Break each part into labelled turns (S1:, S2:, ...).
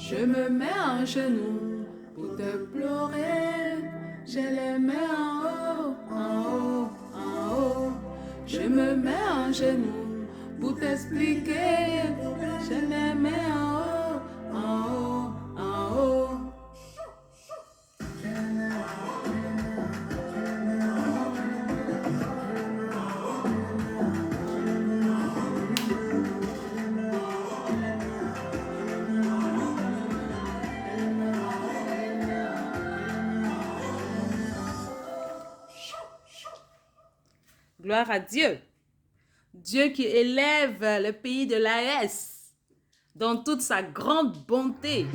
S1: Je me mets en genoux pour te pleurer. J'ai les mains en haut, en haut, en haut. Je me mets en genoux pour t'expliquer. J'ai les mains en haut, en haut, en haut. Gloire à Dieu. Dieu qui élève le pays de l'AS dans toute sa grande bonté,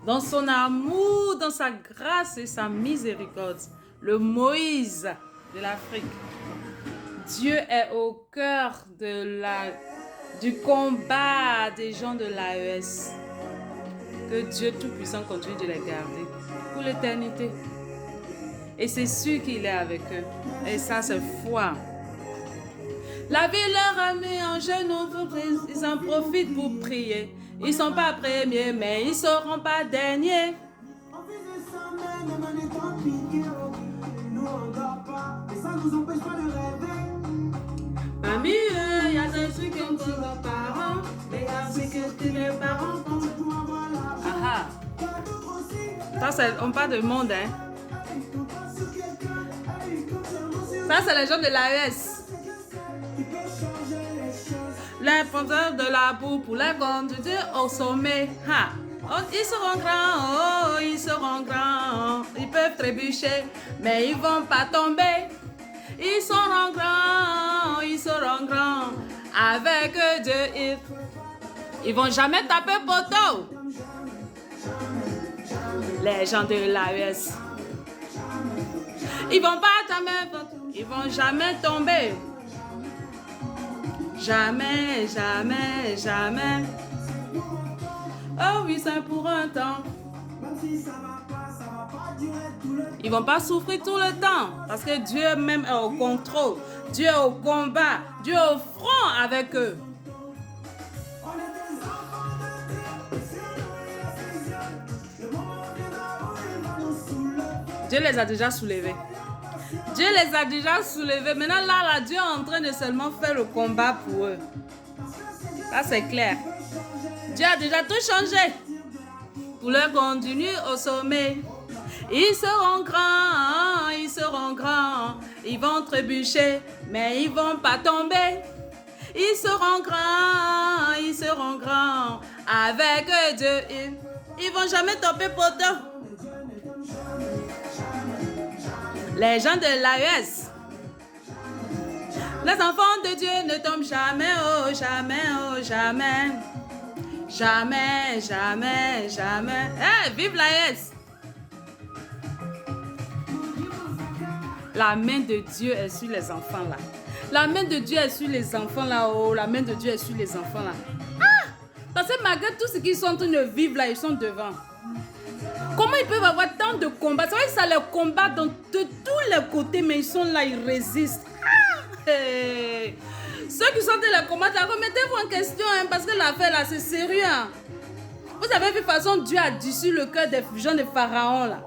S1: dans son amour, dans sa grâce et sa miséricorde. Le Moïse de l'Afrique. Dieu est au cœur du combat des gens de l'AES. Que Dieu Tout-Puissant continue de les garder pour l'éternité. Et c'est sûr qu'il est avec eux. Et ça, c'est foi. La vie leur a mis en genoux, ils en profitent pour prier. Ils ne sont pas premiers, mais ils ne seront pas derniers. Parmi eux, il y a des trucs qui ont pour leurs parents, mais il y a aussi que les parents font. Ah ah. Ça, on parle de monde, hein. Ça, c'est les gens de l'AES. L'important de la boue pour les conduire au sommet. Ha. Oh, ils seront grands, oh, ils seront grands. Ils peuvent trébucher, mais ils ne vont pas tomber. Ils seront grands, ils seront grands. Avec Dieu, ils vont jamais taper poteau. Les gens de l'AES. Ils vont jamais tomber. Jamais, jamais, jamais. Oh oui, c'est pour un temps. Ils vont pas souffrir tout le temps. Parce que Dieu même est au contrôle. Dieu est au combat. Dieu est au front avec eux. Dieu les a déjà soulevés. Dieu les a déjà soulevés. Maintenant, là, Dieu est en train de seulement faire le combat pour eux. Ça, c'est clair. Dieu a déjà tout changé pour leur continuer au sommet. Ils seront grands, ils seront grands. Ils vont trébucher, mais ils ne vont pas tomber. Ils seront grands, ils seront grands. Avec Dieu, ils ne vont jamais tomber poteau. Les gens de l'AES. Les enfants de Dieu ne tombent jamais, oh jamais, oh jamais. Jamais, jamais, jamais. Hey, vive l'AES. La main de Dieu est sur les enfants là. La main de Dieu est sur les enfants là. Oh, la main de Dieu est sur les enfants là. Ah! Parce que malgré tout ce qu'ils sont en train de vivre là, ils sont devant. Comment ils peuvent avoir tant de combats? C'est vrai que ça les combat de tous les côtés, mais ils sont là, ils résistent. Ah! Hey! Ceux qui sont dans les combats, remettez-vous en question, hein, parce que l'affaire là, c'est sérieux. Hein. Vous avez vu façon Dieu a dessus le cœur des gens de Pharaon là.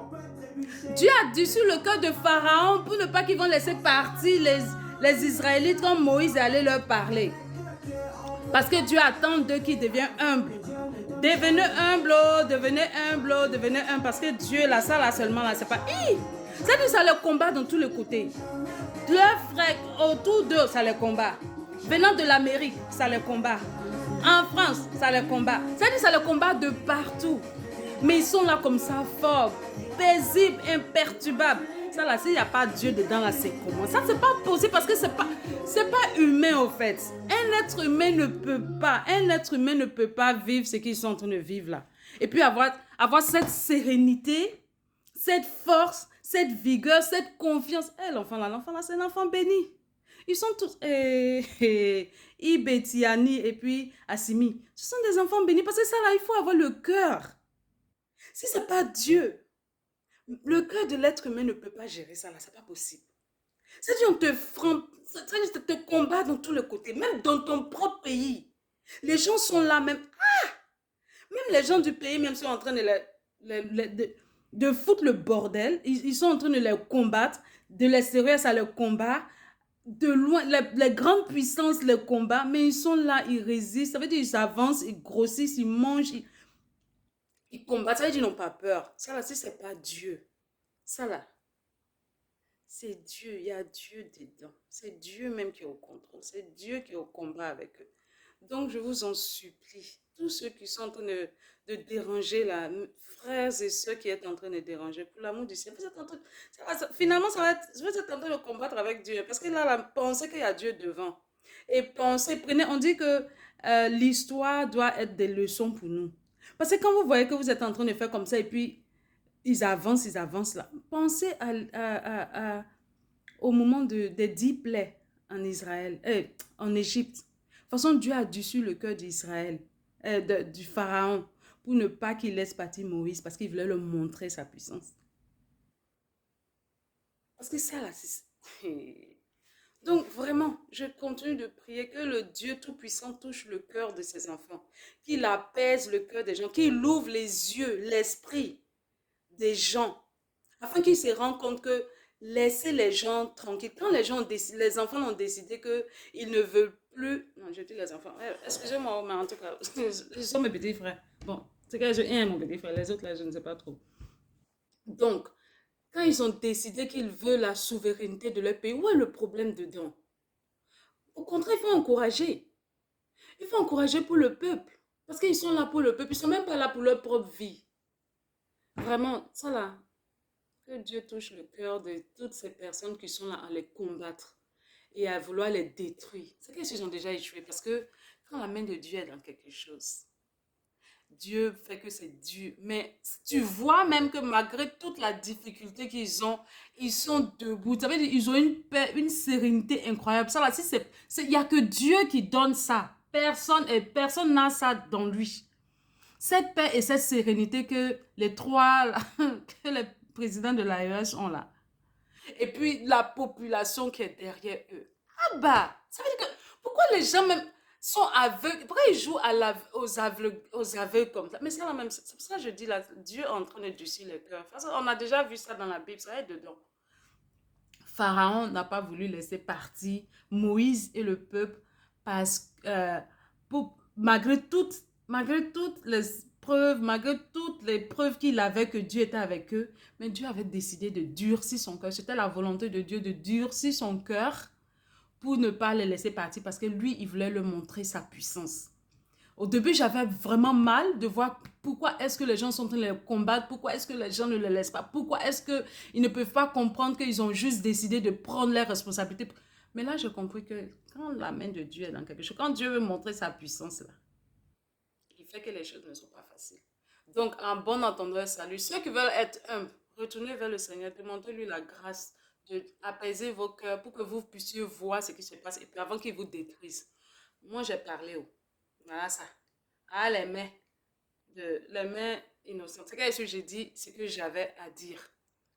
S1: Dieu a dessus le cœur de Pharaon pour ne pas qu'ils vont laisser partir les Israélites quand Moïse allait leur parler. Parce que Dieu attend d'eux qu'ils deviennent humbles. Devenez humble, devenez humble, devenez humble. Parce que Dieu, là, ça, là, seulement, là, c'est pas... C'est-à-dire ça les combat dans tous les côtés. Leurs frères autour d'eux, ça les combat. Venant de l'Amérique, ça les combat. En France, ça les combat. C'est-à-dire ça les combat de partout. Mais ils sont là comme ça, forts, paisibles, imperturbables. Ça, là, s'il n'y a pas Dieu dedans, là, c'est comment? Ça, c'est pas possible parce que c'est pas humain, au fait. Un être humain ne peut pas vivre ce qu'ils sont en train de vivre, là. Et puis avoir cette sérénité, cette force, cette vigueur, cette confiance. L'enfant là, c'est un enfant béni. Ils sont tous... Ibetiani et puis Assimi. Ce sont des enfants bénis parce que ça, là, il faut avoir le cœur. Si ce n'est pas Dieu, le cœur de l'être humain ne peut pas gérer ça, là, c'est pas possible. C'est-à-dire, on te frappe, c'est-à-dire, on te combat dans tous les côtés, même dans ton propre pays. Les gens sont là même. Ah! Même les gens du pays même sont en train de de foutre le bordel. Ils sont en train de les combattre. De l'extérieur, ça les combat. De loin, les grandes puissances les combattent, mais ils sont là, ils résistent. Ça veut dire ils avancent, ils grossissent, ils mangent, ils combattent. Ça veut dire ils n'ont pas peur. Ça là, si c'est pas Dieu. Ça là, c'est Dieu. Il y a Dieu dedans. C'est Dieu même qui est au contrôle. C'est Dieu qui est au combat avec eux. Donc, je vous en supplie, tous ceux qui sont en train de déranger, là, frères et sœurs qui êtes en train de déranger, pour l'amour du ciel, vous êtes en train, finalement, ça va être, vous êtes en train de combattre avec Dieu. Parce que là, pensez qu'il y a Dieu devant. Et pensez, prenez, on dit que l'histoire doit être des leçons pour nous. Parce que quand vous voyez que vous êtes en train de faire comme ça, et puis ils avancent là. Pensez au moment des 10 plaies en Israël, en Égypte. De toute façon, Dieu a dessus le cœur d'Israël, du pharaon, pour ne pas qu'il laisse partir Moïse, parce qu'il voulait leur montrer sa puissance. Parce que ça, là, c'est... Donc, vraiment, je continue de prier que le Dieu Tout-Puissant touche le cœur de ses enfants, qu'il apaise le cœur des gens, qu'il ouvre les yeux, l'esprit des gens, afin qu'ils se rendent compte que laisser les gens tranquilles. Quand les gens les enfants ont décidé qu'ils ne veulent plus. Non, je dis les enfants. Excusez-moi, mais en tout cas, ce sont mes petits frères. Bon, c'est que je aime mon petit frère. Les autres, là, je ne sais pas trop. Donc, quand ils ont décidé qu'ils veulent la souveraineté de leur pays, où est le problème dedans? Au contraire, il faut encourager. Il faut encourager pour le peuple. Parce qu'ils sont là pour le peuple. Ils ne sont même pas là pour leur propre vie. Vraiment, ça là, que Dieu touche le cœur de toutes ces personnes qui sont là à les combattre et à vouloir les détruire. C'est qu'ils ont déjà échoué parce que quand la main de Dieu est dans quelque chose, Dieu fait que c'est dur. Mais tu vois même que malgré toute la difficulté qu'ils ont, ils sont debout. Ça veut dire ils ont une paix, une sérénité incroyable. Ça là, il n'y a que Dieu qui donne ça. Personne n'a ça dans lui. Cette paix et cette sérénité que les trois, que les présidents de l'AES ont là. Et puis la population qui est derrière eux. Ah bah, ça veut dire que pourquoi les gens même sont aveugles, pourquoi ils jouent aux aveugles comme ça? Mais c'est la même, c'est pour ça que je dis là, Dieu est en train de durcir les cœurs. On a déjà vu ça dans la Bible, ça est dedans. Pharaon n'a pas voulu laisser partir Moïse et le peuple parce que malgré toutes les preuves qu'il avait que Dieu était avec eux, mais Dieu avait décidé de durcir son cœur. C'était la volonté de Dieu de durcir son cœur pour ne pas les laisser partir parce que lui, il voulait leur montrer sa puissance. Au début, j'avais vraiment mal de voir pourquoi est-ce que les gens sont en train de les combattre, pourquoi est-ce que les gens ne les laissent pas, pourquoi est-ce qu'ils ne peuvent pas comprendre qu'ils ont juste décidé de prendre leurs responsabilités. Mais là, j'ai compris que quand la main de Dieu est dans quelque chose, quand Dieu veut montrer sa puissance, là, il fait que les choses ne sont pas faciles. Donc, en bon entendeur, salut. Ceux qui veulent être humbles, retournez vers le Seigneur, demandez-lui la grâce d'apaiser vos cœurs pour que vous puissiez voir ce qui se passe et puis avant qu'il vous détruise. Moi, j'ai parlé. Voilà ça. Ah, les mains innocentes. C'est ce que j'ai dit, ce que j'avais à dire.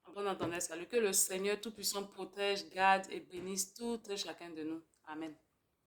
S1: En bon entendeur, salut. Que le Seigneur Tout-Puissant protège, garde et bénisse tout chacun de nous. Amen.